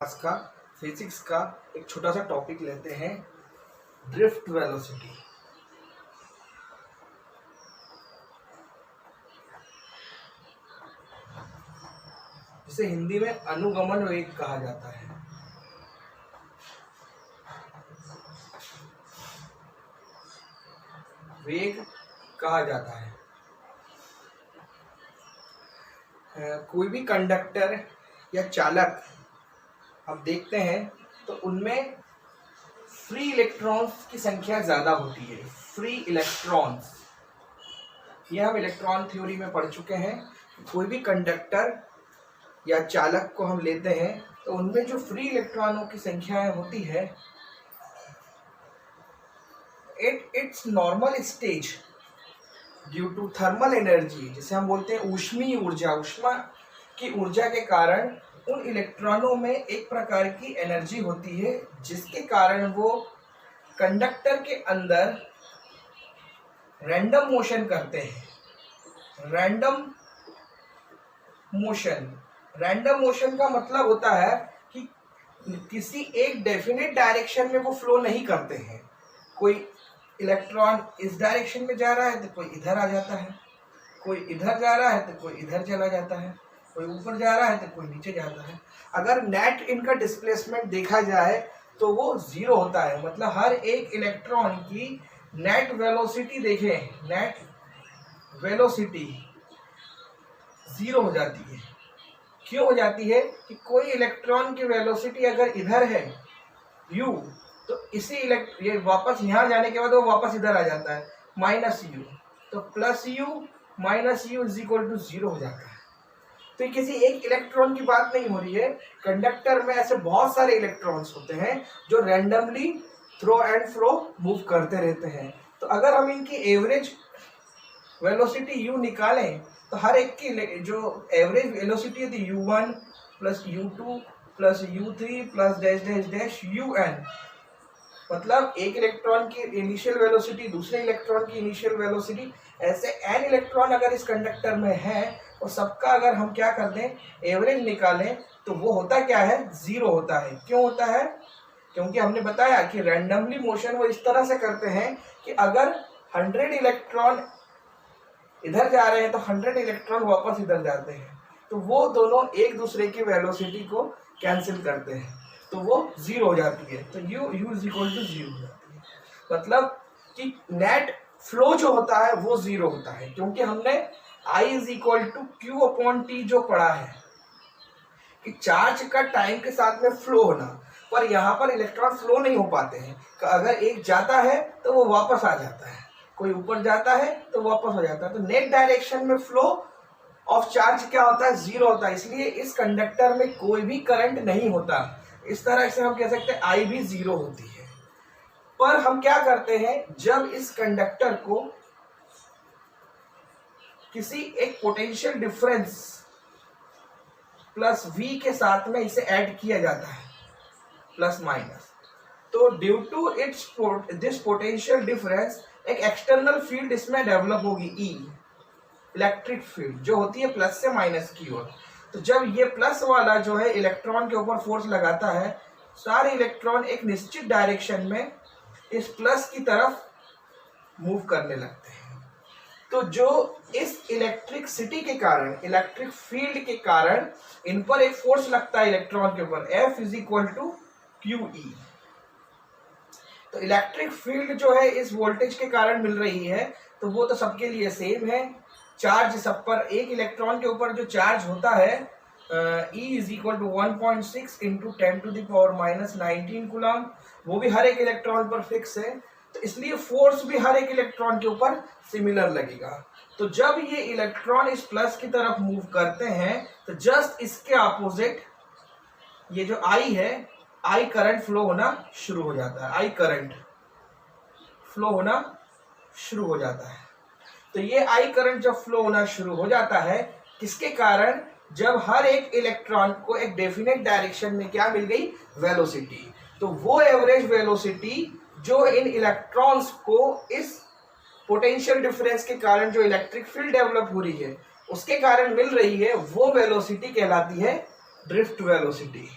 आज का फिजिक्स का एक छोटा सा टॉपिक लेते हैं, ड्रिफ्ट वेलोसिटी। जिसे हिंदी में अनुगमन वेग कहा जाता है। वेग कहा जाता है। कोई भी कंडक्टर या चालक आप देखते हैं तो उनमें फ्री इलेक्ट्रॉन्स की संख्या ज़्यादा होती है। फ्री इलेक्ट्रॉन्स, ये हम इलेक्ट्रॉन थ्योरी में पढ़ चुके हैं। कोई भी कंडक्टर या चालक को हम लेते हैं तो उनमें जो फ्री इलेक्ट्रॉनों की संख्या होती है, it's normal stage due to thermal energy, जिसे हम बोलते हैं ऊष्मीय ऊर्जा। ऊष्मा की ऊर्जा के कारण उन इलेक्ट्रॉनों में एक प्रकार की एनर्जी होती है, जिसके कारण वो कंडक्टर के अंदर रैंडम मोशन करते हैं। रैंडम मोशन का मतलब होता है कि किसी एक डेफिनेट डायरेक्शन में वो फ्लो नहीं करते हैं। कोई इलेक्ट्रॉन इस डायरेक्शन में जा रहा है तो कोई इधर आ जाता है, कोई इधर जा रहा है तो कोई इधर चला जाता है, कोई ऊपर जा रहा है तो कोई नीचे जाता है। अगर नेट इनका डिस्प्लेसमेंट देखा जाए तो वो जीरो होता है। मतलब हर एक इलेक्ट्रॉन की नेट वेलोसिटी देखें, नेट वेलोसिटी जीरो हो जाती है। क्यों हो जाती है? कि कोई इलेक्ट्रॉन की वेलोसिटी अगर इधर है u, तो ये वापस यहाँ जाने के बाद वो वापस इधर आ जाता है माइनस u, तो plus u minus u is equal to zero हो जाता है। तो ये किसी एक इलेक्ट्रॉन की बात नहीं हो रही है। कंडक्टर में ऐसे बहुत सारे इलेक्ट्रॉन्स होते हैं जो randomly to and fro move करते रहते हैं। तो अगर हम इनकी एवरेज वेलोसिटी u निकालें तो हर एक की जो एवरेज वेलोसिटी होती है u1 plus u2 plus u3 plus dash dash dash un, मतलब एक इलेक्ट्रॉन की इनिशियल वेलोसिटी, दूसरे इलेक्ट्रॉन की इनिशियल वेलोसिटी, ऐसे n इलेक्ट्रॉन अगर इस कंडक्टर में है और सबका अगर हम क्या कर दें, एवरेज निकालें, तो वो होता क्या है? जीरो होता है। क्यों होता है? क्योंकि हमने बताया कि रैंडमली मोशन वो इस तरह से करते हैं कि अगर 100 इलेक्ट्रॉन इधर जा रहे हैं तो 100 इलेक्ट्रॉन वापस इधर जाते हैं, तो वो दोनों एक दूसरे की वेलोसिटी को कैंसिल करते हैं, तो वो जीरो हो जाती है। तो u is equal to zero हो जाती है। मतलब कि नेट फ्लो जो होता है वो जीरो होता है, क्योंकि हमने I is equal to Q upon T जो पढ़ा है कि चार्ज का टाइम के साथ में फ्लो होना, पर यहाँ पर इलेक्ट्रॉन फ्लो नहीं हो पाते हैं। अगर एक जाता है तो वो वापस आ जाता है, कोई ऊपर जाता है तो वापस हो जाता है। तो नेट डायरेक्शन में फ्लो ऑफ चार्ज क्या होता है? जीरो होता है। इसलिए इस कंडक्टर में कोई भी करंट नहीं होता। इस तरह से हम कह सकते हैं I भी जीरो होती है। पर हम क्या करते हैं, जब इस कंडक्टर को किसी एक पोटेंशियल डिफरेंस प्लस v के साथ में इसे ऐड किया जाता है, प्लस माइनस, तो due to this potential difference एक एक्सटर्नल फील्ड इसमें डेवलप होगी, E इलेक्ट्रिक फील्ड, जो होती है प्लस से माइनस की ओर। तो जब ये प्लस वाला जो है इलेक्ट्रॉन के ऊपर फोर्स लगाता है, सारे इलेक्ट्रॉन एक निश्चित डायरेक्शन में इस प्लस की तरफ मूव करने लगते हैं। तो जो इस इलेक्ट्रिसिटी के कारण, इलेक्ट्रिक फील्ड के कारण इन पर एक फोर्स लगता है इलेक्ट्रॉन के ऊपर, F is equal to QE। तो इलेक्ट्रिक फील्ड जो है इस वोल्टेज के कारण मिल रही है, तो वो तो सबके लिए सेम है। चार्ज सब पर, एक इलेक्ट्रॉन के ऊपर जो चार्ज होता है E is equal to 1.6 into 10 to the power minus 19 coulomb, वो भी हर एक इलेक्ट्रॉन पर फिक्स है। तो इसलिए फोर्स भी हर एक इलेक्ट्रॉन के ऊपर सिमिलर लगेगा। तो जब ये इलेक्ट्रॉन इस प्लस की तरफ मूव करते हैं तो जस्ट इसके अपोजिट ये जो I है, I करंट फ्लो होना शुरू हो जाता है। I करंट फ्लो होना शुरू हो जाता है। तो ये I करंट जब फ्लो होना शुरू हो जाता है, किसके कारण? जब हर एक इलेक्ट्रॉन को एक डेफिनेट डायरेक्शन में क्या मिल गई? वेलोसिटी। तो वो एवरेज वेलोसिटी जो इन इलेक्ट्रॉन्स को इस पोटेंशियल डिफरेंस के कारण जो इलेक्ट्रिक फील्ड डेवलप हो रही है उसके कारण मिल रही है, वो वेलोसिटी कहलाती है ड्रिफ्ट वेलोसिटी।